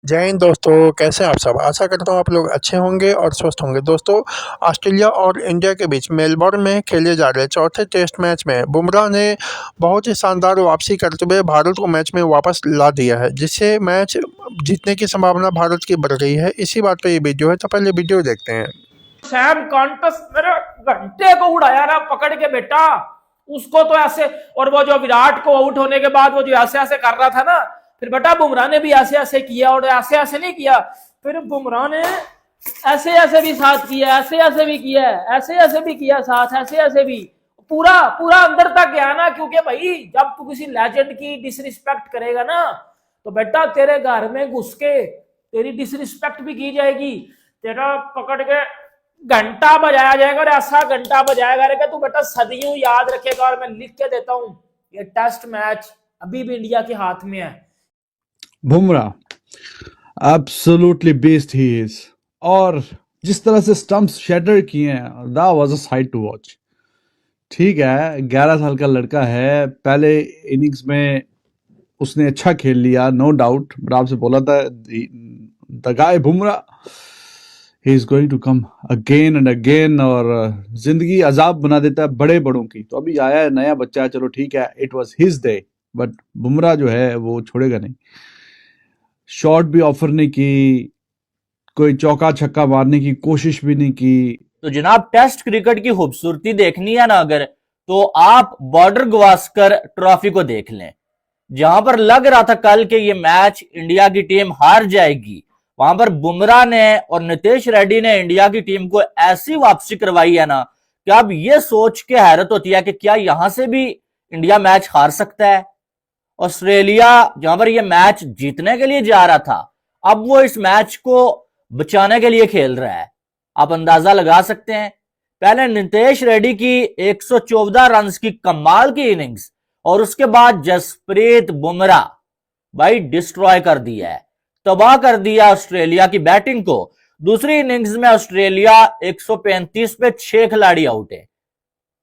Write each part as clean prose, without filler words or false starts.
जय हिंद दोस्तों, कैसे हैं आप सब। आशा करता हूँ आप लोग अच्छे होंगे और स्वस्थ होंगे। दोस्तों, ऑस्ट्रेलिया और इंडिया के बीच मेलबर्न में खेले जा रहे चौथे टेस्ट मैच में बुमराह ने बहुत ही शानदार वापसी करते हुए भारत को मैच में वापस ला दिया है, जिससे मैच जीतने की संभावना भारत की बढ़ गई है। इसी बात पे ये वीडियो है, तो पहले वीडियो देखते हैं। सैम कॉन्टस मेरे घंटे को उड़ाया ना पकड़ के बेटा, उसको तो ऐसे। और वो जो विराट को आउट होने के बाद वो जो ऐसे ऐसे कर रहा था ना, फिर बेटा बुमराह ने भी ऐसे ऐसे किया, और ऐसे ऐसे नहीं किया, फिर बुमराह ने ऐसे ऐसे भी साथ किया, ऐसे ऐसे भी किया, ऐसे ऐसे भी किया साथ, ऐसे ऐसे भी पूरा पूरा अंदर तक गया ना। क्योंकि भाई जब तू किसी लेजेंड की डिसरिस्पेक्ट करेगा ना, तो बेटा तेरे घर में घुस के तेरी डिसरिस्पेक्ट भी की जाएगी, तेरा पकड़ के घंटा बजाया जाएगा, और ऐसा घंटा बजाएगा रे कि तू बेटा सदियों याद रखेगा। और मैं लिख के देता हूं, ये टेस्ट मैच अभी भी इंडिया के हाथ में है। Bumrah absolutely best he is, और जिस तरह से स्टंप्स शैटर किए हैं, that was a sight to watch. ठीक है, 11 साल का लड़का है, पहले इनिंग्स में उसने अच्छा खेल लिया, नो डाउट। बट आपसे बोला था the guy Bumrah, he is going to come again and again, और जिंदगी अजाब बना देता है बड़े बड़ों की। तो अभी आया है नया बच्चा, चलो ठीक है, it was his day, but Bumrah जो है वो छोड़ेगा नहीं। शॉट भी ऑफर नहीं की, कोई चौका छक्का मारने की कोशिश भी नहीं की। तो जनाब, टेस्ट क्रिकेट की खूबसूरती देखनी है ना अगर, तो आप बॉर्डर गवास्कर ट्रॉफी को देख लें। जहां पर लग रहा था कल के ये मैच इंडिया की टीम हार जाएगी, वहां पर बुमराह ने और नितेश रेड्डी ने इंडिया की टीम को ऐसी वापसी करवाई है ना, कि अब ये सोच के हैरत होती है कि क्या यहां से भी इंडिया मैच हार सकता है। ऑस्ट्रेलिया जहां पर ये मैच जीतने के लिए जा रहा था, अब वो इस मैच को बचाने के लिए खेल रहा है। आप अंदाजा लगा सकते हैं। पहले नितेश रेड्डी की 114 रन की कमाल की इनिंग्स, और उसके बाद जसप्रीत बुमराह भाई डिस्ट्रॉय कर दिया है, तबाह कर दिया ऑस्ट्रेलिया की बैटिंग को। दूसरी इनिंग्स में ऑस्ट्रेलिया 135 पे 6 खिलाड़ी आउट है,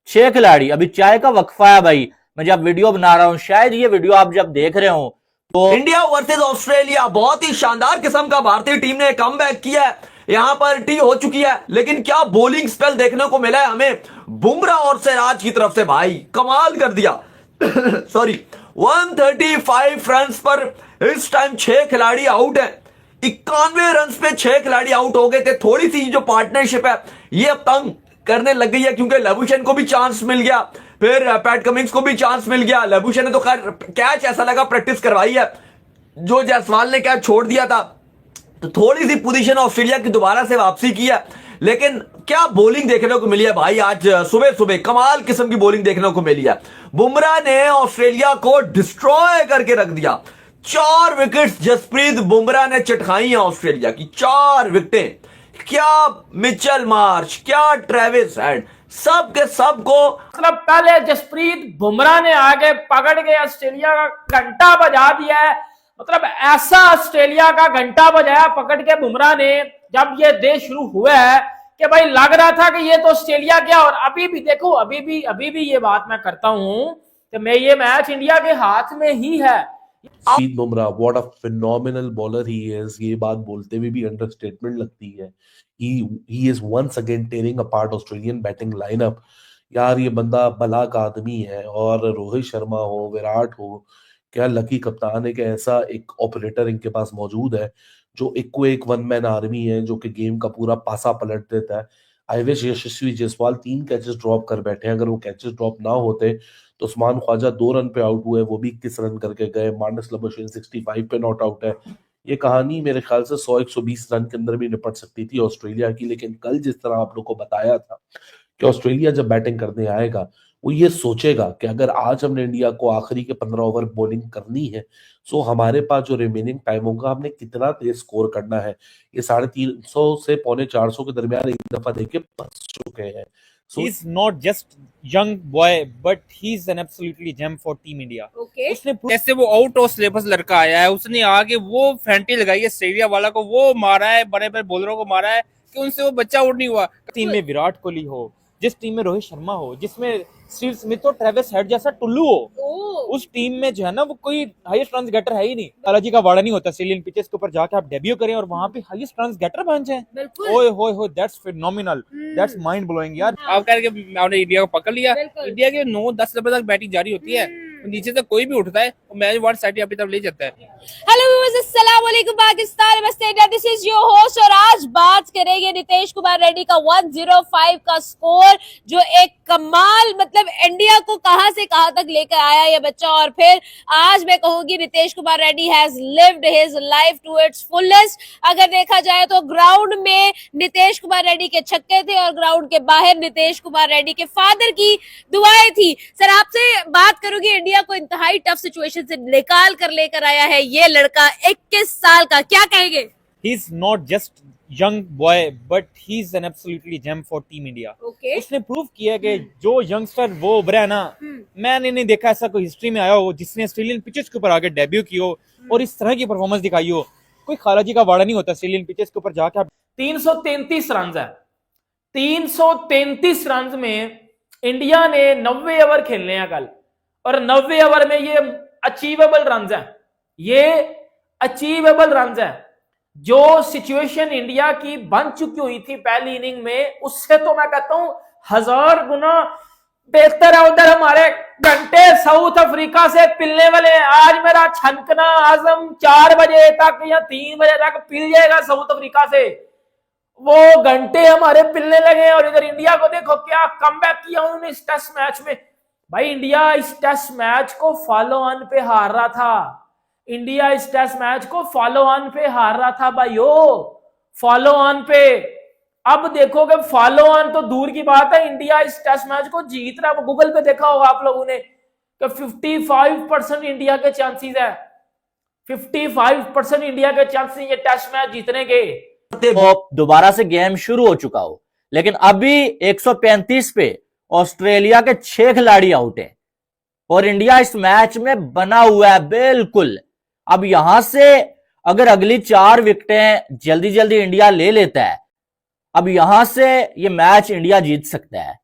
6 खिलाड़ी। अभी चाय का वक्फा है भाई, मैं जब वीडियो बना रहा हूं, शायद ये वीडियो आप जब देख रहे हो तो इंडिया वर्सेस ऑस्ट्रेलिया, बहुत ही शानदार किस्म का भारतीय टीम ने कमबैक किया है। यहां पर टी हो चुकी है, लेकिन क्या बॉलिंग स्पेल देखने को मिला है हमें बुमराह और सिराज की तरफ से। भाई कमाल कर दिया। सॉरी, 135 रन पर इस टाइम 6 खिलाड़ी आउट है। 91 रन पे 6 खिलाड़ी आउट हो गए थे। थोड़ी सी जो पार्टनरशिप है ये अब तंग करने लग गई है, क्योंकि लेबुशेन को भी चांस मिल गया, फिर पैट कमिंग्स को भी चांस मिल गया। लेबुशेन ने तो खैर कैच ऐसा लगा प्रैक्टिस करवाई है, जो जायसवाल ने कैच छोड़ दिया था। तो थोड़ी सी पोजीशन ऑस्ट्रेलिया की दोबारा से वापसी की है, लेकिन क्या बॉलिंग देखने को मिली है भाई। आज सुबह सुबह कमाल किस्म की बॉलिंग देखने को मिली है। बुमराह ने ऑस्ट्रेलिया को डिस्ट्रॉय करके रख दिया। 4 विकेट्स जसप्रीत बुमराह ने चटकाई है ऑस्ट्रेलिया की, 4 विकेटें। क्या मिचेल मार्श, क्या ट्रेविस हेड, सब के सब को मतलब पहले जसप्रीत बुमराह ने आगे पकड़ के ऑस्ट्रेलिया का घंटा बजा दिया है। मतलब ऐसा ऑस्ट्रेलिया का घंटा बजाया पकड़ के बुमराह ने, जब ये देश शुरू हुआ है, कि भाई लग रहा था कि ये तो ऑस्ट्रेलिया क्या। और अभी भी देखो, अभी भी ये बात मैं करता हूं कि मैं ये मैच इंडिया के हाथ में ही है। Jasprit Bumrah, what a phenomenal bowler he is, ये बात बोलते हुए भी अंडरस्टेटमेंट लगती है। He is once again tearing apart Australian batting lineup. यार ये बंदा भला का आदमी है, और रोहित शर्मा हो, विराट हो, क्या लकी कप्तान है कि ऐसा एक ऑपरेटर इनके पास मौजूद है, जो एक को एक वन मैन आर्मी है, जो कि गेम का पूरा पासा पलट देता है। I wish Yashasvi Jaiswal 3 catches drop कर बैठे हैं। अगर वो कैचेस ड्रॉप ना होते तो उस्मान ख्वाजा 2 रन पे आउट हुए, वो भी 21 रन करके गए। मार्नस लबुशेन 65 पे नॉट आउट है। ये कहानी मेरे ख्याल से 100-120 रन के अंदर भी निपट सकती थी ऑस्ट्रेलिया की। लेकिन कल जिस तरह आप लोग को बताया था कि ऑस्ट्रेलिया जब बैटिंग करने आएगा, वो ये सोचेगा कि अगर आज हमने इंडिया को आखिरी के 15 ओवर बॉलिंग करनी है, सो हमारे पास जो रिमेनिंग टाइम होगा, हमने कितना तेज स्कोर करना है। ये 350 से 450 के दरमियान एक दफा देके फंस चुके हैं। He's not just young boy, but he's an absolutely gem for Team India. Okay. उसने जैसे वो आउट ऑफ सिलेबस लड़का आया है, उसने आगे वो फैंटी लगाई है ऑस्ट्रेलिया वाला को, वो मारा है, बड़े बड़े बॉलरों को मारा है कि उनसे वो बच्चा आउट नहीं हुआ। टीम में विराट कोहली हो, जिस टीम में रोहित शर्मा हो, जिसमें स्टीव स्मिथ और ट्रेविस हेड जैसा टुल्लू हो, उस टीम में जो है ना वो कोई हाईएस्ट रन गेटर है ही नहीं। बालाजी का वाड़ा नहीं होता ऑस्ट्रेलियन पिचेस के ऊपर जाके आप डेब्यू करें और वहां पे हाईएस्ट रन गेटर बन जाए। ओए होए होए, that's phenomenal, that's mind blowing यार। आप कह रहे कि आपने इंडिया को पकड़ लिया। इंडिया के 9-10 नंबर तक बैटिंग जारी होती है, नीचे से कोई भी उठता है और मैच वन साइड अपनी तरफ ले जाता है। हेलो व्यूअर्स, अस्सलाम वालेकुम पाकिस्तान, नमस्ते India, this is your host और आज बात करेंगे नीतीश कुमार रेड्डी का 105 का स्कोर, जो एक कमाल मतलब इंडिया को कहां से कहां तक लेकर आया ये बच्चा। और फिर आज मैं कहूंगी Nitish Kumar Reddy has lived his life to its fullest. अगर देखा जाए तो ग्राउंड में नीतीश कुमार रेड्डी के छक्के थे और ग्राउंड के बाहर नीतीश कुमार रेड्डी के फादर की दुआएं थी। सर, आपसे बात करूंगी, इंडिया को इंतहाई टफ सिचुएशन से निकाल कर लेकर आया है ये लड़का 21 साल का, क्या कहेंगे? He is not just young boy but he is an absolutely gem for team India. उसने प्रूव किया कि जो यंगस्टर वो उभरा है ना, मैंने नहीं देखा ऐसा कोई हिस्ट्री में आया हो जिसने ऑस्ट्रेलियन पिचेस के ऊपर आके डेब्यू की हो और इस तरह की परफॉर्मेंस दिखाई हो। कोई खालाजी का वाड़ा नहीं होता ऑस्ट्रेलियन पिचेस के ऊपर जाके। 333 रन है, 333 रन में इंडिया ने 90 ओवर खेलने हैं कल, और 90 ओवर में ये अचीवेबल रन है, ये अचीवेबल रन है। जो सिचुएशन इंडिया की बन चुकी हुई थी पहली इनिंग में, उससे तो मैं कहता हूं 1000 गुना बेहतर है। उधर हमारे घंटे साउथ अफ्रीका से पिलने वाले हैं। आज मेरा छनकना आजम 4 बजे तक या 3 बजे तक पिल जाएगा साउथ अफ्रीका से, वो घंटे हमारे पिलने लगे। और इधर इंडिया को देखो क्या कमबैक किया उन्होंने इस टेस्ट मैच में। भाई इंडिया इस टेस्ट मैच को फॉलो ऑन पे हार रहा था, इंडिया इस टेस्ट मैच को फॉलो ऑन पे हार रहा था भाइयों, फॉलो ऑन पे। अब देखोगे फॉलो ऑन तो दूर की बात है, इंडिया इस टेस्ट मैच को जीत रहा है। गूगल पे देखा होगा आप लोगों ने कि 55% इंडिया के चांसेस है, 55% इंडिया के चांसेस ये टेस्ट मैच जीतने के। तो दोबारा से गेम शुरू हो चुका हो, लेकिन अभी 135 पे ऑस्ट्रेलिया के 6 खिलाड़ी आउट हैं और इंडिया इस मैच में बना हुआ है बिल्कुल। अब यहां से अगर अगली 4 विकेटें जल्दी जल्दी इंडिया ले लेता है, अब यहां से ये मैच इंडिया जीत सकता है।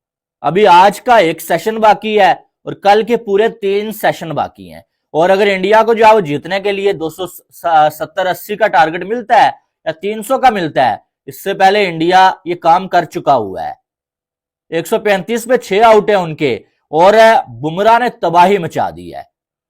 अभी आज का 1 सेशन बाकी है और कल के पूरे 3 सेशन बाकी हैं। और अगर इंडिया को जो है वो जीतने के लिए 270-80 का टारगेट मिलता है या 300 का मिलता है, इससे पहले इंडिया ये काम कर चुका हुआ है। 135 पे 6 आउट है उनके और बुमराह ने तबाही मचा दी है।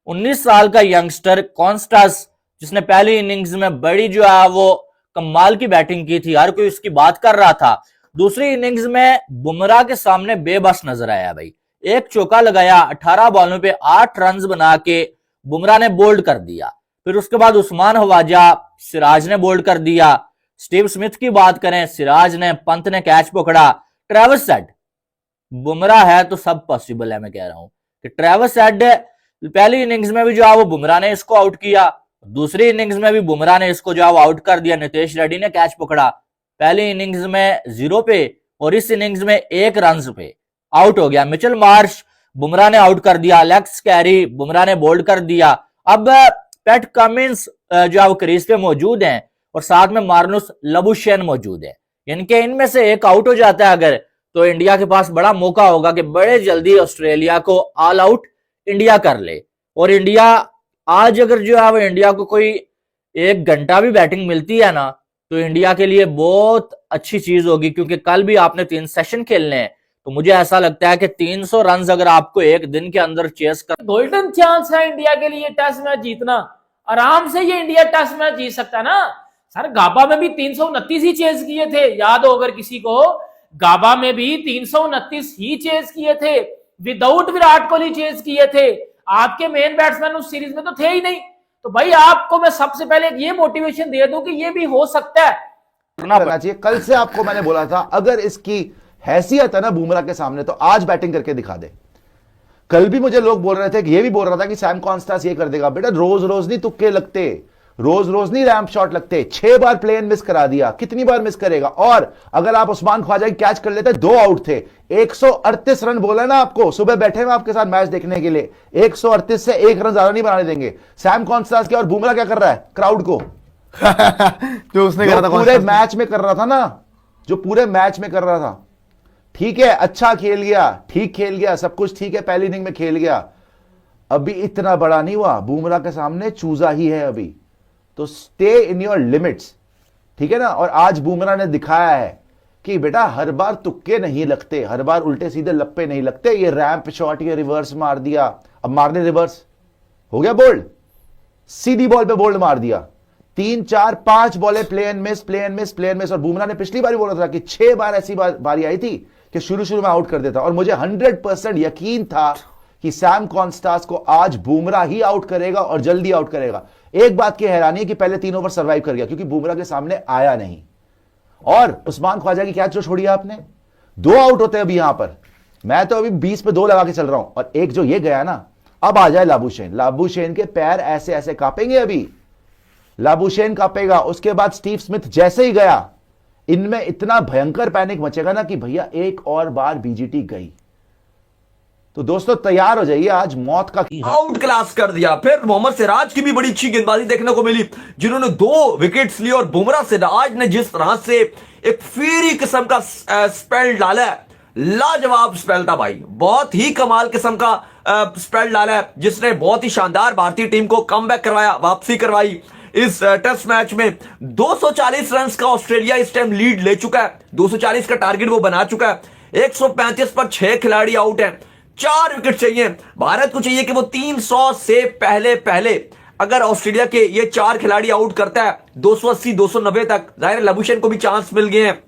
19 साल का यंगस्टर कॉन्स्टास, जिसने पहली इनिंग्स में बड़ी जो है वो कमाल की बैटिंग की थी, हर कोई उसकी बात कर रहा था। दूसरी इनिंग्स में बुमराह के सामने बेबस नजर आया भाई। एक चौका लगाया, 18 बॉलों पे 8 रन बना के बुमराह ने बोल्ड कर दिया। फिर उसके बाद उस्मान हवाजा, सिराज ने बोल्ड कर दिया। स्टीव स्मिथ की बात करें, सिराज ने, पंत ने कैच पकड़ा। ट्रेविस हेड, बुमराह है तो सब पॉसिबल है। मैं कह रहा हूं कि ट्रेविस हेड पहली इनिंग्स में भी जो है वो बुमराह ने इसको आउट किया, दूसरी इनिंग्स में भी बुमराह ने इसको जो है वो आउट कर दिया। नीतीश रेड्डी ने कैच पकड़ा, पहली इनिंग्स में 0 पे और इस इनिंग्स में 1 रन पे आउट हो गया। मिचेल मार्श बुमराह ने आउट कर दिया, एलेक्स कैरी बुमराह ने बोल्ड कर दिया। अब पैट कमिंस जो है वो क्रीज पे मौजूद हैं और साथ में मार्नुस लबुशेन मौजूद है। इनके इनमें से एक आउट हो जाता है अगर, तो इंडिया के पास बड़ा मौका होगा कि बड़े जल्दी ऑस्ट्रेलिया को ऑल आउट इंडिया कर ले। और इंडिया आज अगर जो है वो इंडिया को कोई 1 घंटा भी बैटिंग मिलती है ना, तो इंडिया के लिए बहुत अच्छी चीज होगी, क्योंकि कल भी आपने 3 सेशन खेलने हैं। तो मुझे ऐसा लगता है कि 300 रन अगर आपको एक दिन के अंदर चेस कर, गोल्डन चांस है इंडिया के लिए टेस्ट मैच जीतना। आराम से ये इंडिया टेस्ट मैच जीत सकता है ना। सर गाबा में भी 329 ही चेस किए थे, याद हो अगर किसी को, गाबा में भी 329 ही चेस किए थे, विदाउट विराट कोहली चेस किए थे। आपके मेन बैट्समैन उस सीरीज में तो थे ही नहीं। तो भाई आपको मैं सबसे पहले ये मोटिवेशन दे दूं कि ये भी हो सकता है। करना चाहिए। कल से आपको मैंने बोला था अगर इसकी हैसियत है ना बुमराह के सामने तो आज बैटिंग करके दिखा दे। कल भी मुझे लोग बोल रहे थे कि ये भी बोल रहा था कि सैम कॉन्स्टास ये कर देगा। बेटा रोज रोज नहीं तुक्के लगते, रोज रोज नहीं रैंप शॉट लगते। 6 बार प्लेन मिस करा दिया, कितनी बार मिस करेगा। और अगर आप उस्मान ख्वाजा की कैच कर लेते, 2 आउट थे, 138 रन बोला ना आपको। सुबह बैठे हुए आपके साथ मैच देखने के लिए, 138 से 1 रन ज्यादा नहीं बनाने देंगे। सैम कॉन्स्टास क्या और बुमराह क्या कर रहा है क्राउड को जो उसने करा था पूरे मैच में कर रहा था ना, जो पूरे मैच में कर रहा था। ठीक है, अच्छा खेल गया, ठीक खेल गया, सब कुछ ठीक है, पहली इनिंग में खेल गया, अभी इतना बड़ा नहीं हुआ, बुमराह के सामने चूजा ही है अभी, तो स्टे इन योर लिमिट्स, ठीक है ना। और आज बुमराह ने दिखाया है कि बेटा हर बार तुक्के नहीं लगते, हर बार उल्टे सीधे लप्पे नहीं लगते। ये रैंप शॉट, ये रिवर्स मार दिया, अब मारने रिवर्स हो गया बोल्ड, सीधी बॉल पे बोल्ड मार दिया, 3 4 5 बॉलें play and miss, play and miss, play and miss. और बुमराह ने पिछली बार बोला था कि 6 बार ऐसी बारी आई थी कि शुरू में आउट कर देता, और मुझे 100% यकीन था कि सैम कॉन्स्टास को आज बुमराह ही आउट करेगा और जल्दी आउट करेगा। एक बात की हैरानी है कि पहले 3 ओवर सर्वाइव कर गया क्योंकि बुमराह के सामने आया नहीं। और उस्मान ख्वाजा की कैच जो छोड़ी आपने, 2 आउट होते हैं अभी यहां पर, मैं तो अभी 20 पे 2 लगा के चल रहा हूं, और एक जो ये गया ना, अब आ जाए लाबुशेन के पैर ऐसे ऐसे कांपेंगे, अभी लाबुशेन कांपेगा, उसके बाद स्टीव स्मिथ जैसे ही गया, इनमें इतना भयंकर पैनिक मचेगा ना कि भैया एक और बार बीजीटी गई। तो दोस्तों तैयार हो जाइए, आज मौत का आउट क्लास कर दिया। फिर मोहम्मद सिराज की भी बड़ी अच्छी गेंदबाजी देखने को मिली, जिन्होंने 2 विकेट्स लिए, और बुमराह सिराज ने जिस तरह से एक फीरी किस्म का स्पेल डाला है, लाजवाब स्पेल था भाई, बहुत ही कमाल किस्म का स्पेल डाला है, जिसने बहुत ही शानदार भारतीय टीम को कमबैक करवाया, वापसी करवाई। इस टेस्ट मैच में 240 रन का ऑस्ट्रेलिया इस टाइम लीड ले चुका है, 240 का टारगेट वो बना चुका है, 135 पर 6 खिलाड़ी आउट हैं, 4 विकेट चाहिए भारत को, चाहिए कि वो 300 से पहले अगर ऑस्ट्रेलिया के ये 4 खिलाड़ी आउट करता है 280 290 तक, जाहिर लबुशेन को भी चांस मिल गए हैं,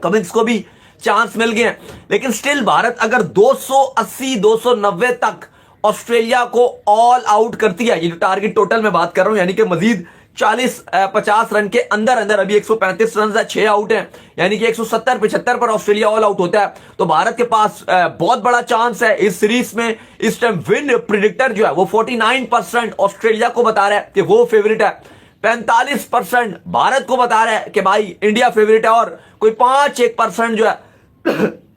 कमिंस को भी चांस मिल गए हैं, लेकिन स्टिल भारत अगर 280 290 तक ऑस्ट्रेलिया को ऑल आउट करती है, ये जो टारगेट टोटल में बात कर रहा हूं, यानी कि मजीद 40-50 रन के अंदर अभी 135 रन है, 6 आउट हैं, यानी कि 170-75 पर ऑस्ट्रेलिया ऑल आउट होता है, तो भारत के पास बहुत बड़ा चांस है इस सीरीज में। इस टाइम विन प्रिडिक्टर जो है वो 49% ऑस्ट्रेलिया को बता रहा है कि वो फेवरेट है, 45% भारत को बता रहा है कि भाई इंडिया फेवरेट है, और कोई 5-1% जो है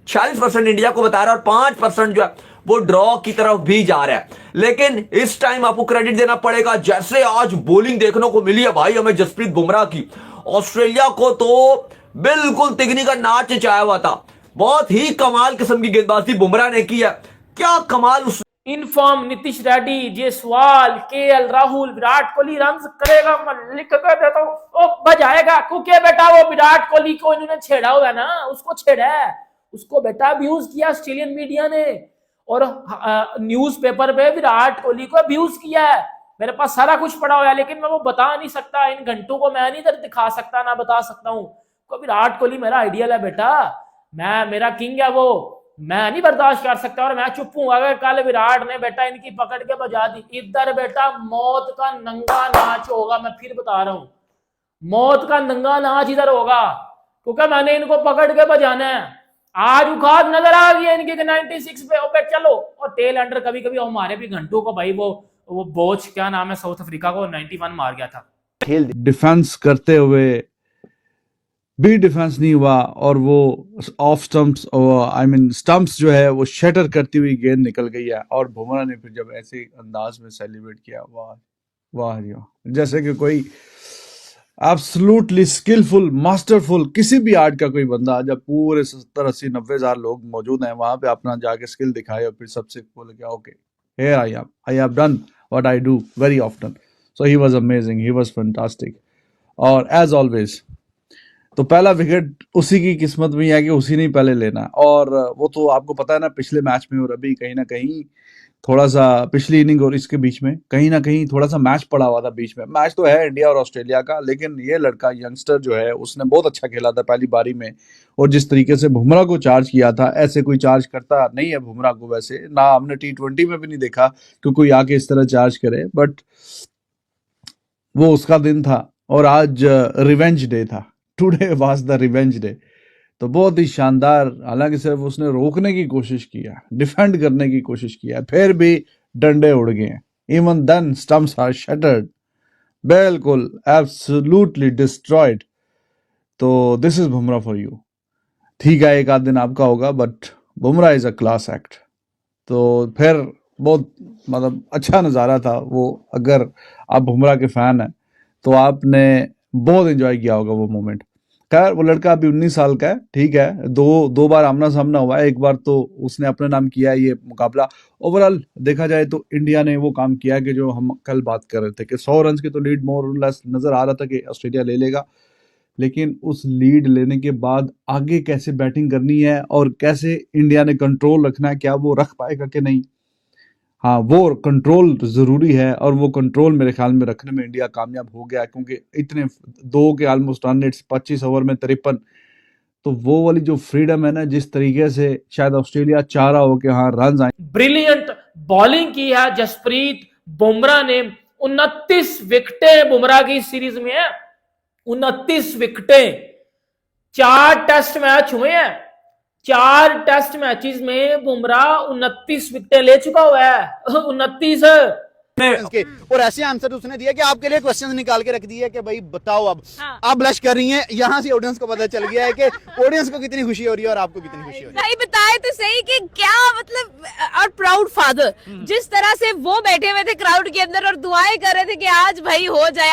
46% इंडिया को बता रहा है, और 5% जो है वो ड्रॉ की तरफ भी जा रहा है। लेकिन इस टाइम आपको क्रेडिट देना पड़ेगा, जैसे आज बॉलिंग देखने को मिली है भाई हमें जसप्रीत बुमराह की, ऑस्ट्रेलिया को तो बिल्कुल तिगनी का नाच नचाया हुआ था, बहुत ही कमाल किस्म की गेंदबाजी बुमराह ने की है, क्या कमाल। उस inform Nitish Reddy, Jaiswal, KL Rahul, Virat Kohli run करेगा, मैं लिख कर देता हूं, वो बजाएगा, क्योंकि बेटा वो विराट कोहली को इन्होंने छेड़ा हुआ है ना, उसको छेड़ा है, उसको बेटा अब्यूज किया ऑस्ट्रेलियन मीडिया ने, और न्यूज़पेपर पे विराट कोहली को अब्यूज किया है। मेरे पास सारा कुछ पड़ा हुआ है, लेकिन मैं वो बता नहीं सकता, इन घंटों को मैं नहीं इधर दिखा सकता, ना बता सकता हूँ। को विराट कोहली मेरा आइडियल है बेटा, मेरा किंग है वो, मैं नहीं बर्दाश्त कर सकता, और मैं चुप हूं। अगर कल विराट ने बेटा इनकी पकड़ के बजा दी, इधर बेटा मौत का नंगा नाच होगा, मैं फिर बता रहा हूं, मौत का नंगा नाच इधर होगा, क्योंकि मैंने इनको पकड़ के बजाना है। आज उखाद नजर आ गई है इनकी 96 पे, ओपे चलो, और टेल अंडर कभी कभी हमारे भी घंटों को भाई, वो बोच क्या नाम है साउथ अफ्रीका को 91 मार गया था, डिफेंस करते हुए भी डिफेंस नहीं हुआ, और वो ऑफ स्टंप्स, स्टंप्स जो है वो शटर करती हुई गेंद निकल गई है, और बुमराह ने फिर जब ऐसे अंदाज में सेलिब्रेट किया, वाह वाह वाह, जैसे कि कोई एब्सोल्युटली स्किलफुल मास्टरफुल किसी भी आर्ट का कोई बंदा, जब पूरे 70-80-90 हजार लोग मौजूद हैं वहां पे, अपना जाके स्किल दिखाए और फिर सबसे बोले कि okay here I have done what I do very often. So he was amazing, he was fantastic, और एज ऑलवेज तो पहला विकेट उसी की किस्मत में है कि उसी ने पहले लेना, और वो तो आपको पता है ना, पिछले मैच में और अभी कहीं ना कहीं थोड़ा सा, पिछली इनिंग और इसके बीच में कहीं ना कहीं थोड़ा सा मैच पड़ा हुआ था बीच में। मैच तो है इंडिया और ऑस्ट्रेलिया का, लेकिन ये लड़का यंगस्टर जो है उसने बहुत अच्छा खेला था पहली बारी में, और जिस तरीके से बुमराह को चार्ज किया था, ऐसे कोई चार्ज करता नहीं है बुमराह को, वैसे ना हमने T20 में भी नहीं देखा कि कोई आके इस तरह चार्ज करे, बट वो उसका दिन था, और आज रिवेंज डे था, today was the revenge day. तो बहुत ही शानदार, हालांकि सिर्फ उसने रोकने की कोशिश किया, डिफेंड करने की कोशिश किया, फिर भी डंडे उड़ गए, even then stumps are shattered, बिल्कुल एब्सोल्युटली डिस्ट्रॉयड। तो this is Bumrah for you. ठीक है, एक आध दिन आपका होगा, but Bumrah is a class act. तो फिर बहुत मतलब अच्छा नज़ारा था वो, अगर आप बुमराह के फैन हैं तो आपने बहुत एंजॉय किया होगा वो मोमेंट। खैर वो लड़का अभी 19 साल का है, ठीक है। दो बार आमना सामना हुआ है, एक बार तो उसने अपने नाम किया है ये मुकाबला। ओवरऑल देखा जाए तो इंडिया ने वो काम किया है कि जो हम कल बात कर रहे थे कि 100 रन की तो लीड मोर और लेस नजर आ रहा था कि ऑस्ट्रेलिया ले लेगा, लेकिन उस लीड लेने के बाद आगे कैसे बैटिंग करनी है और कैसे इंडिया ने कंट्रोल रखना है, क्या वो रख पाएगा कि नहीं। हाँ, वो कंट्रोल जरूरी है और वो कंट्रोल मेरे ख्याल में रखने में इंडिया कामयाब हो गया, क्योंकि इतने 2 के ऑलमोस्ट रन रेट्स 25 ओवर में 53, तो वो वाली जो फ्रीडम है ना, जिस तरीके से शायद ऑस्ट्रेलिया चाह रहा हो कि हाँ रन आए। ब्रिलियंट बॉलिंग की है जसप्रीत बुमराह ने। 29 विकेटें बुमराह की सीरीज में है, 29 विकेटें। 4 टेस्ट मैच हुए हैं, 4 टेस्ट मैचेस में बुमराह 29 विकेटें ले चुका हुआ है। 29 के और ऐसे आंसर उसने दिया कि आपके लिए क्वेश्चंस निकाल के रख दिए कि भाई बताओ अब आप ब्लश कर रही हैं। यहाँ से ऑडियंस को पता चल गया है कि ऑडियंस को कितनी खुशी हो रही है और आपको कितनी खुशी हो रही है। भाई बताए तो सही कि क्या मतलब, और प्राउड फादर जिस तरह से वो बैठे हुए थे क्राउड के अंदर और दुआएं कर रहे थे कि आज भाई हो जाए,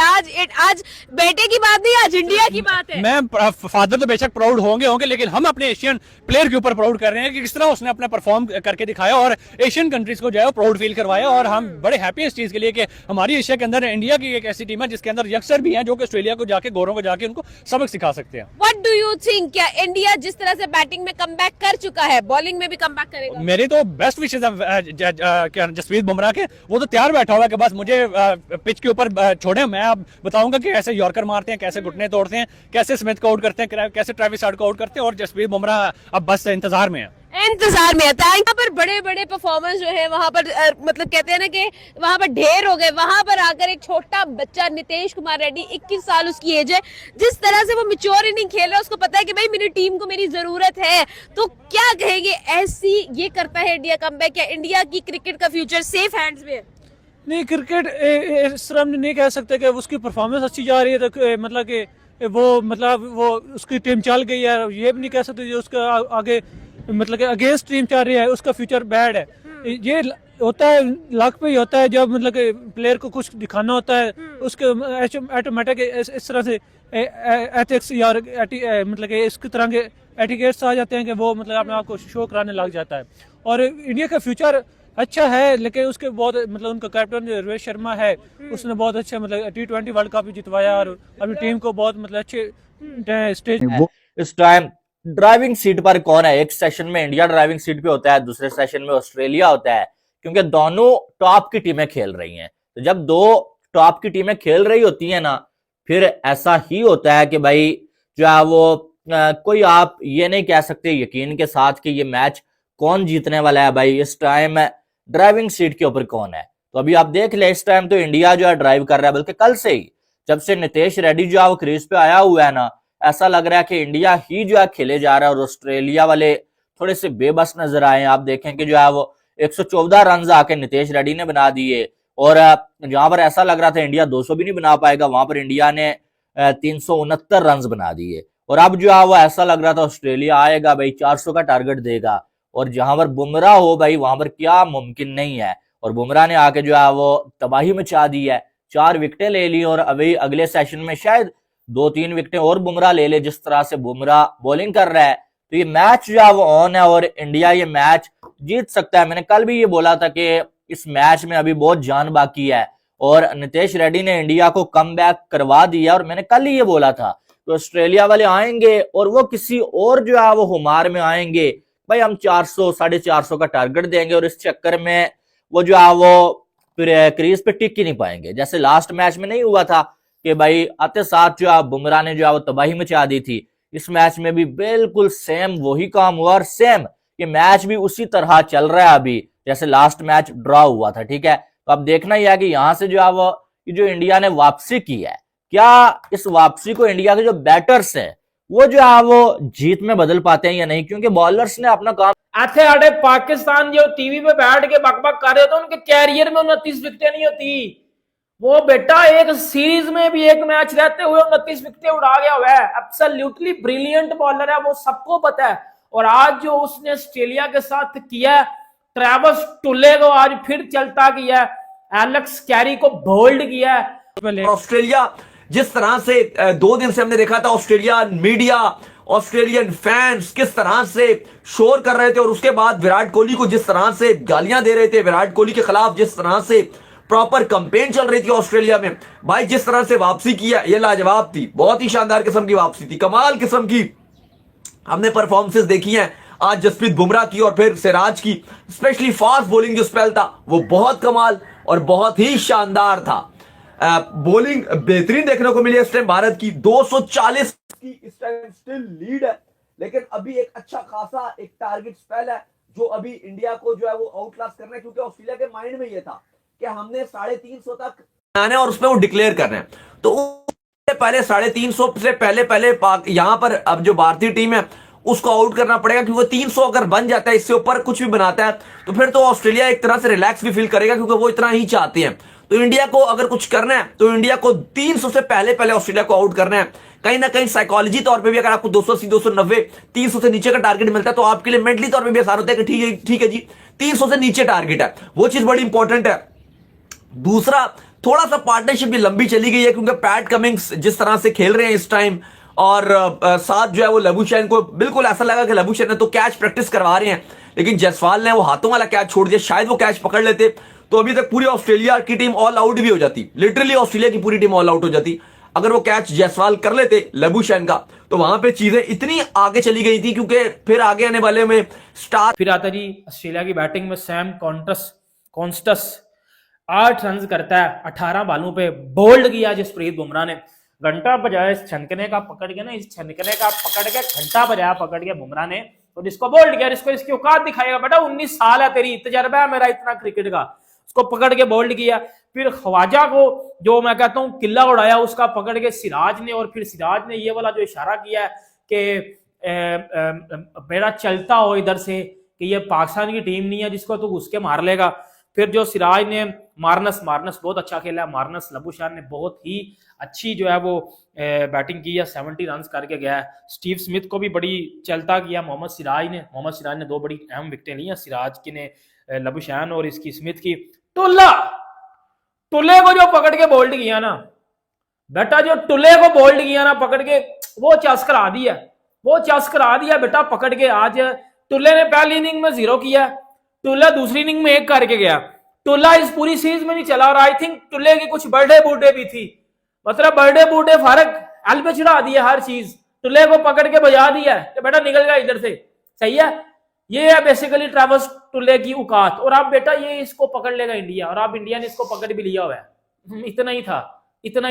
आज बेटे की बात नहीं, आज इंडिया की बात है। मैं फादर तो बेशक प्राउड होंगे, लेकिन हम अपने एशियन प्लेयर के ऊपर प्राउड कर रहे हैं कि किस तरह उसने अपना परफॉर्म करके दिखाया और एशियन कंट्रीज को जो है प्राउड फील करवाया। और हम बड़े हैप्पी इस चीज के लिए कि हमारी एशिया के अंदर इंडिया की एक ऐसी टीम है जिसके अंदर यंगस्टर भी हैं जो कि ऑस्ट्रेलिया को जाके, गोरों को जाके उनको सबक सिखा सकते हैं। व्हाट डू यू थिंक, क्या इंडिया जिस तरह से बैटिंग में कमबैक कर चुका है, बॉलिंग में भी कमबैक करेगा? मेरे तो बेस्ट विशेस हैं जसप्रीत बुमराह के। वो तो तैयार बैठा हुआ है कि बस मुझे पिच के ऊपर छोड़े, मैं अब बताऊंगा कि कैसे यॉर्कर मारते हैं, कैसे घुटने तोड़ते हैं, कैसे स्मिथ को आउट करते हैं, कैसे ट्रेविस हेड को आउट करते हैं। और जसप्रीत बुमराह अब बस इंतजार में है। इंतजार में आता है। यहाँ पर बड़े बड़े परफॉर्मेंस जो है वहां पर मतलब कहते हैं ना कि वहां पर ढेर हो गए। वहां पर आकर एक छोटा बच्चा नितेश कुमार रेड्डी, 21 साल उसकी एज है, जिस तरह से वो मैच्योर इनिंग खेल रहा है, उसको पता है कि भाई मेरी टीम को मेरी जरूरत है। तो क्या कहेंगे, ऐसी ये करता है इंडिया कमबैक, या इंडिया की क्रिकेट का फ्यूचर सेफ हैंड्स में है? नहीं, क्रिकेट इस तरह नहीं कह सकते कि उसकी परफॉर्मेंस अच्छी जा रही है तो मतलब कि वो उसकी टीम चल गई है। ये भी नहीं कह सकते जो उसका आगे मतलब कि अगेंस्ट टीम चल रही है उसका फ्यूचर बैड है। ये होता है, लक पे ही होता है। जब मतलब कि प्लेयर को कुछ दिखाना होता है उसके ऑटोमेटिक इस तरह से एथिक्स या मतलब कि इसकी तरह के एटिकेट्स आ जाते हैं कि वो मतलब अपने आप को शो कराने लग जाता है। और इंडिया का फ्यूचर अच्छा है, लेकिन उसके बहुत मतलब उनका कैप्टन रोहित शर्मा है, उसने बहुत अच्छा मतलब T20 वर्ल्ड कप भी जितवाया और अपनी टीम को बहुत मतलब अच्छे स्टेज। इस टाइम ड्राइविंग सीट पर कौन है? एक सेशन में इंडिया ड्राइविंग सीट पे होता है, दूसरे सेशन में ऑस्ट्रेलिया होता है, क्योंकि दोनों टॉप की टीमें खेल रही हैं। तो जब 2 टॉप की टीमें खेल रही होती है ना, फिर ऐसा ही होता है कि भाई जो है वो कोई आप ये नहीं कह सकते यकीन के साथ कि ये मैच कौन जीतने वाला है। भाई इस टाइम ड्राइविंग सीट के ऊपर कौन है, तो अभी आप देख ले, इस टाइम तो इंडिया जो है ड्राइव कर रहा है। बल्कि कल से ही जब से नितेश रेड्डी जो है वो क्रीज पे आया हुआ है ना, ऐसा लग रहा है कि इंडिया ही जो है खेले जा रहा है और ऑस्ट्रेलिया वाले थोड़े से बेबस नजर आए। आप देखें कि जो है वो 114 रन आके नितेश रेड्डी ने बना दिए, और जहां पर ऐसा लग रहा था इंडिया 200 भी नहीं बना पाएगा, वहां पर इंडिया ने 369 रन बना दिए। और अब जो है वो ऐसा लग रहा था ऑस्ट्रेलिया आएगा भाई 400 का टारगेट देगा, और जहां पर बुमराह हो भाई वहां पर क्या मुमकिन नहीं है। और बुमराह ने आके जो है वो तबाही मचा दी है, 4 विकेटें ले ली, और अभी अगले सेशन में शायद 2-3 विकेटें और बुमराह ले ले। जिस तरह से बुमराह बॉलिंग कर रहा है तो ये मैच जो है वो ऑन है और इंडिया ये मैच जीत सकता है। मैंने कल भी ये बोला था कि इस मैच में अभी बहुत जान बाकी है, और नितेश रेड्डी ने इंडिया को कमबैक करवा दिया। और मैंने कल ही ये बोला था कि ऑस्ट्रेलिया वाले आएंगे और वो किसी और जो है वो हुमार में आएंगे, भाई हम 400 450 का टारगेट देंगे, और इस चक्कर में वो जो है वो फिर क्रीज पे टिक ही नहीं पाएंगे। जैसे लास्ट मैच में नहीं हुआ था कि भाई आते साथ जो है बुमराह ने जो है वो तबाही मचा दी थी, इस मैच में भी बिल्कुल सेम वही काम हुआ, और सेम ये मैच भी उसी तरह चल रहा है अभी जैसे लास्ट मैच ड्रॉ हुआ था। ठीक है, तो अब देखना ही है कि यहाँ से जो है वो जो इंडिया ने वापसी की है, क्या इस वापसी को इंडिया के जो बैटर्स हैं वो जो है वो जीत में बदल पाते हैं या नहीं, क्योंकि बॉलर्स ने अपना काम। आते आड़े पाकिस्तान जो टीवी पे बैठ के बकबक कर रहे थे, उनके कैरियर में 29 विकेटें नहीं होती। वो बेटा एक सीरीज में भी एक मैच रहते हुए 29 विकेटें उड़ा गया हुआ है। एब्सोल्युटली ब्रिलियंट बॉलर है, वो सबको पता है। और आज जो उसने ऑस्ट्रेलिया के साथ किया, ट्रेविस टुले को आज फिर चलता किया, एलेक्स कैरी को बोल्ड किया। ऑस्ट्रेलिया जिस तरह से 2 दिन से हमने देखा था ऑस्ट्रेलिया मीडिया, ऑस्ट्रेलियन फैंस किस तरह से शोर कर रहे थे, और उसके बाद विराट कोहली को जिस तरह से गालियां दे रहे थे, विराट कोहली के खिलाफ जिस तरह से प्रॉपर कैंपेन चल रही थी ऑस्ट्रेलिया में, भाई जिस तरह से वापसी किया ये लाजवाब थी, बहुत ही शानदार किस्म की वापसी थी, कमाल किस्म की हमने परफॉर्मेंसेस देखी हैं आज जसप्रीत बुमराह की और फिर सिराज की। स्पेशली फास्ट बॉलिंग जो स्पेल था वो बहुत कमाल और बहुत ही शानदार था। बॉलिंग बेहतरीन देखने को मिली इस टाइम भारत की, 240 की इस टाइम स्टिल लीड है, लेकिन अभी एक अच्छा खासा एक टारगेट स्पेल है जो अभी इंडिया को जो है वो आउटक्लास करना है, क्योंकि ऑस्ट्रेलिया के माइंड में ये था कि हमने 350 तक आना है और उसमें वो डिक्लेयर करना है। तो पहले 350 से पहले यहां पर अब जो भारतीय टीम है उसको आउट करना पड़ेगा, क्योंकि 300 अगर बन जाता है, इससे ऊपर कुछ भी बनाता है तो फिर तो ऑस्ट्रेलिया एक तरह से रिलैक्स भी फील करेगा, क्योंकि वो इतना ही चाहते हैं। तो इंडिया को अगर कुछ करना है तो इंडिया को 300 से पहले ऑस्ट्रेलिया को आउट करना है। कहीं ना कहीं साइकोलॉजी तौर पे भी अगर आपको 280, 290, 300 से नीचे का टारगेट मिलता है तो आपके लिए मेंटली तौर पे भी आसान होता है कि ठीक है जी 300 से नीचे टारगेट है, वो चीज बड़ी इंपॉर्टेंट है। दूसरा, थोड़ा सा पार्टनरशिप भी लंबी चली गई है, क्योंकि पैट कमिंग्स जिस तरह से खेल रहे हैं इस टाइम, और साथ जो है वो लबुशैन को बिल्कुल ऐसा लगा कि लबुशैन ने तो कैच प्रैक्टिस करवा रहे हैं, लेकिन जायसवाल ने वो हाथों वाला कैच छोड़ दिया। शायद वो कैच पकड़ लेते तो अभी तक पूरी ऑस्ट्रेलिया की टीम ऑल आउट भी हो जाती, लिटरली ऑस्ट्रेलिया की पूरी टीम ऑल आउट हो जाती अगर वो कैच जायसवाल कर लेते लबुशैन का। तो वहां पे चीजें इतनी आगे चली गई थी, क्योंकि फिर आगे आने वाले में स्टार फिर आता जी ऑस्ट्रेलिया की बैटिंग में सैम कॉन्स्टस 8 रन करता है 18 बालों पे, बोल्ड किया जसप्रीत बुमराह ने, घंटा बजाया इस छनकने का पकड़ के ना, इस छनकने का पकड़ के घंटा बजाया पकड़ के बुमराह ने, और इसको बोल्ड किया, इसको इसकी औकात दिखाएगा, बेटा 19 साल है तेरी, तजर्बा है मेरा इतना क्रिकेट का, उसको पकड़ के बोल्ड किया। फिर ख्वाजा को जो मैं कहता हूँ किला उड़ाया उसका पकड़ के सिराज ने, और फिर सिराज ने ये वाला जो इशारा किया है कि बेटा चलता हो इधर से, कि ये पाकिस्तान की टीम नहीं है जिसको तू घुस के मार लेगा। फिर जो सिराज ने मार्नस बहुत अच्छा खेला है, मार्नस लबुशैन ने बहुत ही अच्छी जो है वो बैटिंग की है, 70 रन करके गया है। स्टीव स्मिथ को भी बड़ी चलता किया मोहम्मद सिराज ने 2 बड़ी अहम विकेटें ली हैं, सिराज की ने लबुशैन और इसकी स्मिथ की। टुल्ले को जो पकड़ के बोल्ड किया ना बेटा, जो टुल्ले को बोल्ड किया ना पकड़ के, वो चस करा दिया बेटा पकड़ के। आज टुल्ले ने पहली इनिंग में 0 किया, टुल्ला दूसरी इनिंग में 1 करके गया। टुल्ला इस पूरी सीरीज में नहीं चला, और आई थिंक टुल्ले की कुछ बर्थडे भी थी, मतलब बर्थडे फारक एल पे चढ़ा दिया हर चीज, टुल्ले को पकड़ के बजा दिया कि बेटा निकल गया इधर से, सही है। ये है बेसिकली ट्रेविस टुल्ले की औकात। और अब बेटा ये इसको पकड़ लेगा इंडिया, और अब इंडिया ने इसको पकड़ भी लिया हुआ है। इतना ही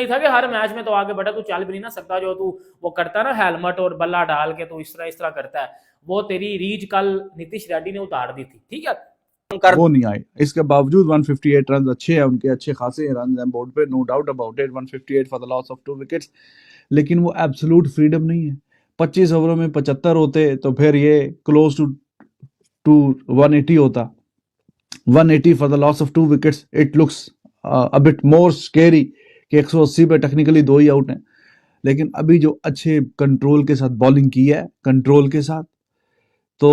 था कि हर मैच में तो आगे बेटा तू चल भी नहीं ना सकता, जो तू वो करता ना हेलमेट और बल्ला डाल के तो इस तरह करता है, वो तेरी रीच कल नीतीश रेड्डी ने उतार दी थी, ठीक है। वो नहीं आए, इसके बावजूद 158 रन अच्छे हैं उनके, अच्छे खासे रन हैं बोर्ड पे, no doubt about it. 158 for the loss of 2 wickets, लेकिन वो एब्सोल्यूट फ्रीडम नहीं है। 25 ओवरों में 75 होते तो फिर ये क्लोज टू 180 होता। 180 for the loss of 2 wickets, it looks a bit more scary कि 180 पे टेक्निकली 2 ही आउट हैं, लेकिन अभी जो अच्छे कंट्रोल के साथ बॉलिंग की है, कंट्रोल के साथ, तो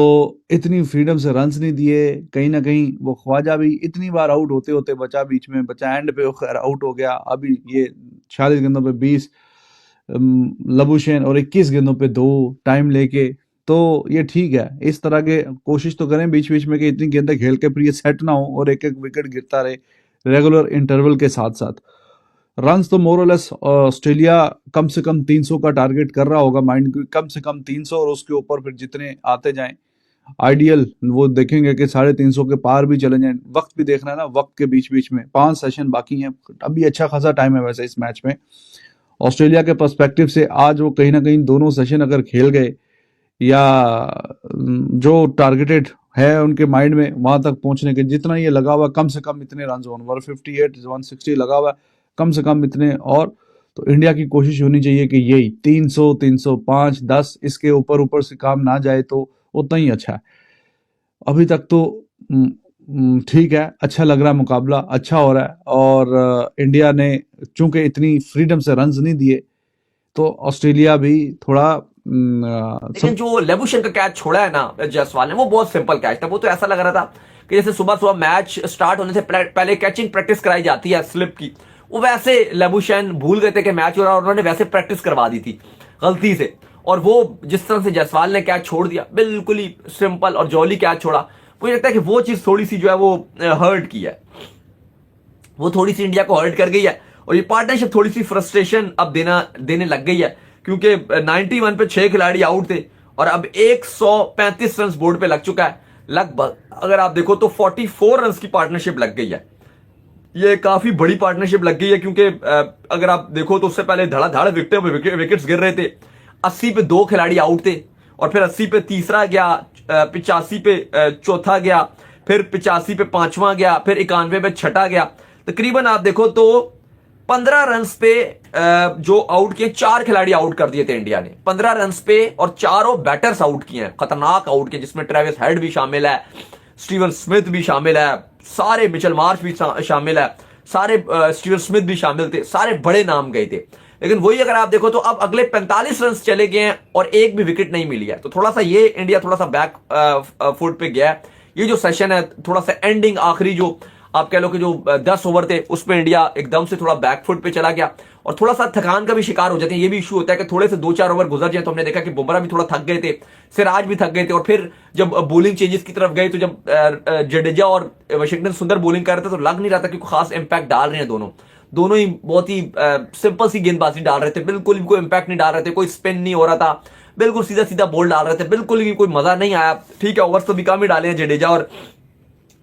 इतनी फ्रीडम से रन्स नहीं दिए। कहीं ना कहीं वो ख्वाजा भी इतनी बार आउट होते बचा, बीच में बचा, एंड पे खैर आउट हो गया। अभी ये 46 गेंदों पे 20 लबुशैन और 21 गेंदों पे 2 टाइम लेके, तो ये ठीक है। इस तरह के कोशिश तो करें बीच बीच में कि इतनी गेंदें खेल के फिर ये सेट ना हो और एक विकेट गिरता रहे रेगुलर इंटरवल के साथ साथ। रन्स तो मोर और लेस ऑस्ट्रेलिया कम से कम 300 का टारगेट कर रहा होगा माइंड, कम से कम 300, और उसके ऊपर फिर जितने आते जाएं आइडियल वो देखेंगे कि 350 के पार भी चले जाएं। वक्त भी देखना है ना, वक्त के बीच बीच में 5 सेशन बाकी हैं, अभी अच्छा खासा टाइम है वैसे इस मैच में ऑस्ट्रेलिया के पर्सपेक्टिव से। आज वो कहीं ना कहीं दोनों सेशन अगर खेल गए, या जो टारगेटेड है उनके माइंड में वहां तक पहुंचने के, जितना ये लगा हुआ कम से कम इतने रन, 158 160 लगा हुआ कम से कम इतने, और तो इंडिया की कोशिश होनी चाहिए कि यही 300 305 10 इसके ऊपर से काम ना जाए तो उतना ही अच्छा है। अभी तक तो ठीक है, अच्छा लग रहा है, मुकाबला अच्छा हो रहा है, और इंडिया ने चूंकि इतनी फ्रीडम से रन्स नहीं दिए तो ऑस्ट्रेलिया भी थोड़ा लेकिन जो लेबुशैन का कैच छोड़ा है ना जायसवाल ने, वो बहुत सिंपल कैच था। वो तो ऐसा लग रहा था कि जैसे सुबह मैच स्टार्ट होने से पहले कैचिंग प्रैक्टिस कराई जाती है स्लिप की, वो वैसे लेबुशैन भूल गए थे कि मैच हो रहा है और उन्होंने वैसे प्रैक्टिस करवा दी थी गलती से, और वो जिस तरह से जायसवाल ने कैच छोड़ दिया, बिल्कुल ही सिंपल और जॉली कैच छोड़ा, मुझे लगता है कि वो चीज थोड़ी सी जो है वो हर्ट की है, वो थोड़ी सी इंडिया को हर्ट कर गई है। और ये पार्टनरशिप थोड़ी सी फ्रस्ट्रेशन अब देने लग गई है, क्योंकि 91 पे 6 खिलाड़ी आउट थे और अब 135 रन बोर्ड पे लग चुका है लगभग। अगर आप देखो तो 44 रन की पार्टनरशिप लग गई है, ये काफी बड़ी पार्टनरशिप लग गई है, क्योंकि अगर आप देखो तो उससे पहले धड़ाधड़ विकेट्स गिर रहे थे। 80 पे 2 खिलाड़ी आउट थे और फिर 80 पे तीसरा गया, 85 पे चौथा गया, फिर 85 पे 5वां गया, फिर 91 पे छठा गया। तकरीबन आप देखो तो 15 रन पे जो आउट किए, 4 खिलाड़ी आउट कर दिए थे इंडिया ने 15 रन पे, और चारों बैटर्स आउट किए हैं, खतरनाक आउट किए, जिसमें ट्रेविस हेड भी शामिल है, स्टीवन स्मिथ भी शामिल है, सारे मिचेल मार्श भी शामिल है, सारे स्टीवन स्मिथ भी शामिल थे, सारे बड़े नाम गए थे। लेकिन वही अगर आप देखो तो अब अगले 45 रन चले गए हैं और एक भी विकेट नहीं मिली है, तो थोड़ा सा ये इंडिया थोड़ा सा बैक फुट पे गया है। ये जो सेशन है थोड़ा सा एंडिंग आखिरी जो आप कह लो कि जो 10 ओवर थे उसमें इंडिया एकदम से थोड़ा बैक फुट पे चला गया और थोड़ा सा थकान का भी शिकार हो जाते हैं। ये भी इशू होता है कि थोड़े से 2-4 ओवर गुजर जाए तो हमने देखा कि बुमराह भी थोड़ा थक गए थे, सिराज भी थक गए थे, और फिर जब बॉलिंग चेंजेस की तरफ गए तो जब जडेजा और वाशिंगटन सुंदर बॉलिंग कर रहे थे तो लग नहीं रहा था कि खास इंपैक्ट डाल रहे हैं। दोनों ही बहुत ही सिंपल सी गेंदबाजी डाल रहे थे, बिल्कुल भी कोई इंपैक्ट नहीं डाल रहे थे, कोई स्पिन नहीं हो रहा था, बिल्कुल सीधा सीधा बॉल डाल रहे थे, बिल्कुल भी कोई मजा नहीं आया। ठीक है, ओवर्स तो भी कम ही डाले हैं जडेजा, और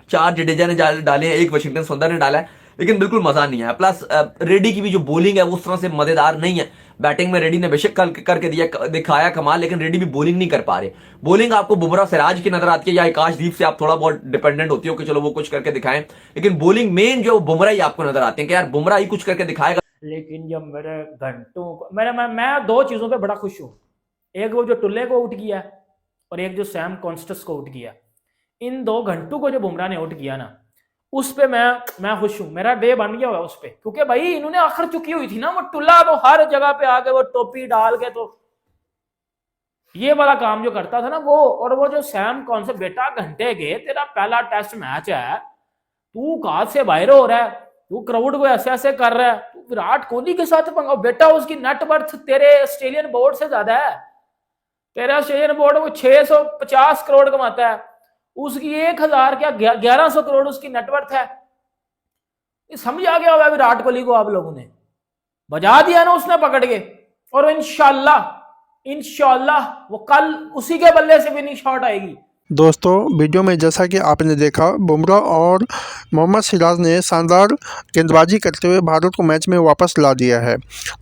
4 जडेजा ने डाले हैं, 1 वाशिंगटन सुंदर ने डाला है, लेकिन बिल्कुल मजा नहीं आया। प्लस रेड्डी की भी जो बॉलिंग है वो उस तरह से मजेदार नहीं है। बैटिंग में रेड्डी ने बेशक करके दिखाया कमाल, लेकिन रेड्डी भी बॉलिंग नहीं कर पा रहे। बॉलिंग आपको बुमराह सिराज की नजर आती है या आकाशदीप से आप थोड़ा बहुत डिपेंडेंट होती हो कि चलो वो कुछ करके दिखाएं, लेकिन बॉलिंग मेन जो बुमराह ही आपको नजर आते हैं कि यार बुमराह ही कुछ करके दिखाएगा। लेकिन जब मेरे घंटों मैं 2 चीजों पे बड़ा खुश हूँ, एक वो जो टुल्ले को आउट किया और एक जो सैम कॉन्स्टेंस को आउट किया। इन 2 घंटों को जो बुमराह ने आउट किया ना, उस पे मैं खुश हूं, मेरा डे बन गया हुआ उस पे, क्योंकि भाई इन्होंने आखिर चुकी हुई थी ना, वो टुल्ला तो हर जगह पे आके वो टोपी डाल के तो ये वाला काम जो करता था ना वो, और वो जो सैम कौन से बेटा घंटे के तेरा पहला टेस्ट मैच है, तू कहां से बाहर हो रहा है, तू क्राउड को ऐसे ऐसे कर रहा है, तू विराट कोहली के साथ पंगा। बेटा उसकी नेटवर्थ तेरे ऑस्ट्रेलियन बोर्ड से ज्यादा है, तेरा ऑस्ट्रेलियन बोर्ड वो 650 करोड़ कमाता है, उसकी 1000 क्या 1100 करोड़ उसकी नेटवर्थ है। समझ आ गया होगा विराट कोहली को, आप लोगों ने बजा दिया ना उसने पकड़ के, और इंशाल्लाह वो कल उसी के बल्ले से विनिंग शॉट आएगी। दोस्तों वीडियो में जैसा कि आपने देखा, बुमराह और मोहम्मद सिराज ने शानदार गेंदबाजी करते हुए भारत को मैच में वापस ला दिया है।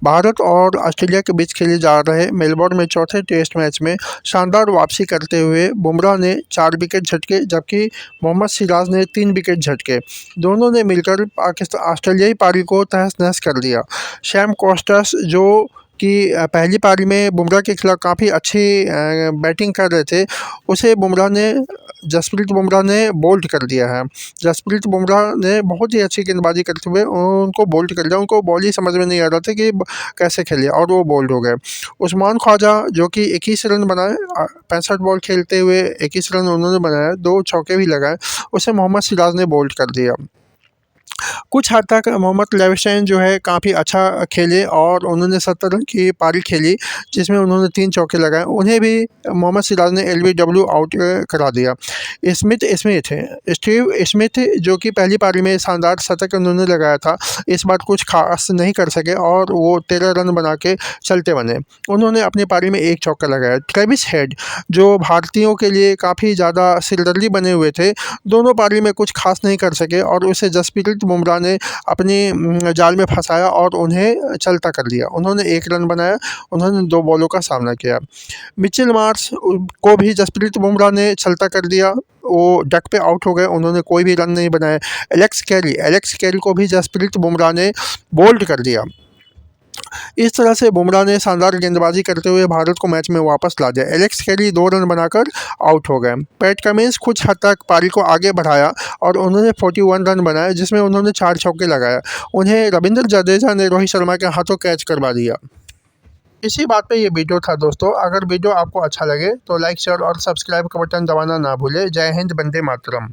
भारत और ऑस्ट्रेलिया के बीच खेले जा रहे मेलबोर्न में चौथे टेस्ट मैच में शानदार वापसी करते हुए बुमराह ने 4 विकेट झटके, जबकि मोहम्मद सिराज ने 3 विकेट झटके। दोनों ने मिलकर ऑस्ट्रेलियाई पारी को तहस नहस कर दिया। सैम कॉन्स्टेंस जो कि पहली पारी में बुमराह के खिलाफ काफ़ी अच्छी बैटिंग कर रहे थे, उसे जसप्रीत बुमराह ने बोल्ड कर दिया है। जसप्रीत बुमराह ने बहुत ही अच्छी गेंदबाजी करते हुए उनको बोल्ड कर दिया। उनको बॉल ही समझ में नहीं आ रहा था कि कैसे खेले, और वो बोल्ड हो गए। उस्मान ख्वाजा जो कि 21 रन बनाए, 65 बॉल खेलते हुए 21 रन उन्होंने बनाया, 2 चौके भी लगाए, उसे मोहम्मद सिराज ने बोल्ड कर दिया। कुछ हद तक मोहम्मद लेविशन जो है काफ़ी अच्छा खेले और उन्होंने 70 रन की पारी खेली, जिसमें उन्होंने 3 चौके लगाए। उन्हें भी मोहम्मद सिराज ने LBW आउट करा दिया। स्टीव स्मिथ जो कि पहली पारी में शानदार शतक उन्होंने लगाया था, इस बार कुछ खास नहीं कर सके और वो 13 रन बना के चलते बने। उन्होंने अपनी पारी में 1 चौका लगाया। ट्रेविस हेड जो भारतीयों के लिए काफ़ी ज़्यादा सिरदर्दी बने हुए थे, दोनों पारी में कुछ खास नहीं कर सके और उसे जसप्रीत बुमराह ने अपनी जाल में फंसाया और उन्हें चलता कर दिया। उन्होंने 1 रन बनाया, उन्होंने 2 बॉलों का सामना किया। मिचेल मार्श को भी जसप्रीत बुमराह ने चलता कर दिया, वो डक पे आउट हो गए, उन्होंने कोई भी रन नहीं बनाया। एलेक्स कैरी को भी जसप्रीत बुमराह ने बोल्ड कर दिया। इस तरह से बुमराह ने शानदार गेंदबाजी करते हुए भारत को मैच में वापस ला दिया। एलेक्स कैरी 2 रन बनाकर आउट हो गए। पैट कमिंस कुछ हद तक पारी को आगे बढ़ाया और उन्होंने 41 रन बनाए, जिसमें उन्होंने 4 चौके लगाया। उन्हें रविंद्र जडेजा ने रोहित शर्मा के हाथों कैच करवा दिया। इसी बात पे ये वीडियो था दोस्तों। अगर वीडियो आपको अच्छा लगे तो लाइक, शेयर और सब्सक्राइब का बटन दबाना ना भूलें। जय हिंद, वंदे मातरम।